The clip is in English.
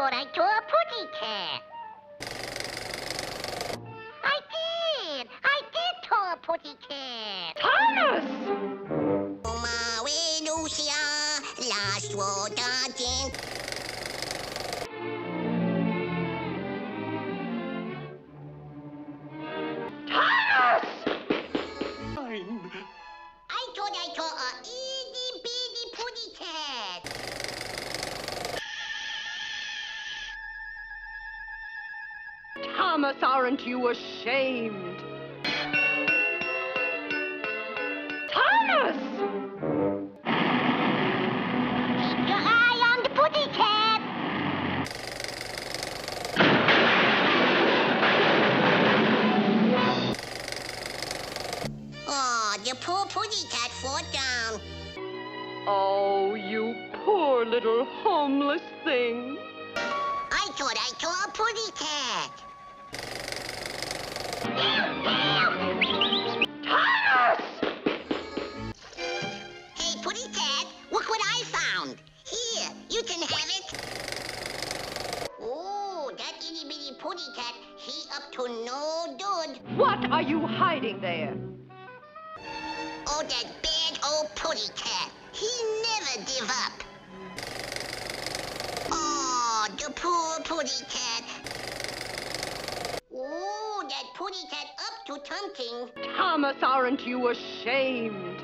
thought I saw a putty cat. I did saw a putty cat. Thomas! Thomas! I thought I saw a itty-bitty putty cat. Thomas, aren't you ashamed? Thomas! Keep your eye on the putty cat. Oh, the poor putty cat fell down. Oh, you poor little homeless thing. I thought I saw a putty cat. Thomas! Hey, putty cat, look what I found. Here, you can have it. Oh, that itty-bitty putty cat, he up to no good. What are you hiding there? Oh, that bad old putty cat. He never give up. Oh, the poor putty cat. Oh, that putty cat up to something. Thomas, aren't you ashamed?